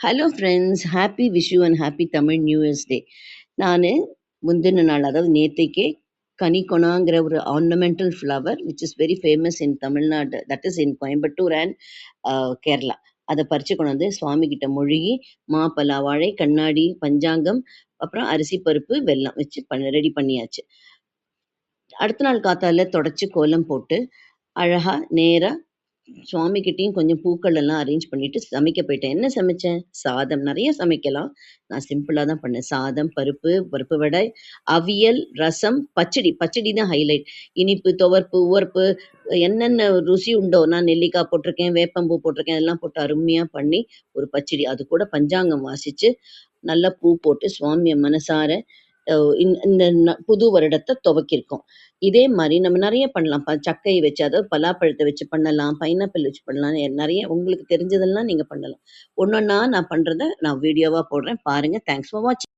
Hello friends, happy wish you and happy Tamil new years day. நான் முந்தின நாள், அதாவது நேத்தைக்கே கனிகொனாங்கிற ஒரு ornamental flower which is very famous in Tamil Nadu, that is in Coimbatore and Kerala. அதை பறித்து கொண்டு வந்து சுவாமி கிட்ட மொழிகி மாப்பலா வாழை கண்ணாடி பஞ்சாங்கம் அப்புறம் அரிசி பருப்பு வெல்லம் வச்சு ரெடி பண்ணியாச்சு. அடுத்த நாள் காத்தால தொடச்சி கோலம் போட்டு அழகா நேராக சுவாமிகிட்டயும் கொஞ்சம் பூக்கள் எல்லாம் அரேஞ்ச் பண்ணிட்டு சமைக்க போயிட்டேன். என்ன சமைச்சேன்? சாதம். நிறைய சமைக்கலாம், நான் சிம்பிளா தான் பண்ணேன். சாதம், பருப்பு, பருப்பு வடை, அவியல், ரசம், பச்சடி. பச்சடி தான் ஹைலைட். இனிப்பு, துவர்ப்பு, உவர்ப்பு, என்னென்ன ருசி உண்டோ, நான் நெல்லிக்காய் போட்டிருக்கேன், வேப்பம்பூ போட்டிருக்கேன், எல்லாம் போட்டு அருமையா பண்ணி ஒரு பச்சடி. அது கூட பஞ்சாங்கம் வாசிச்சு நல்லா பூ போட்டு சுவாமியை மனசார இந்த புது வருடத்தை துவக்கியிருக்கோம். இதே மாதிரி நம்ம நிறைய பண்ணலாம். சக்கையை வச்சு, அதாவது பலாப்பழத்தை வச்சு பண்ணலாம், பைனாப்பிள் வச்சு பண்ணலாம், நிறைய உங்களுக்கு தெரிஞ்சதெல்லாம் நீங்க பண்ணலாம். ஒன்னொன்னா நான் பண்றதை நான் வீடியோவா போடுறேன், பாருங்க. தேங்க்ஸ் ஃபார் வாட்சிங்.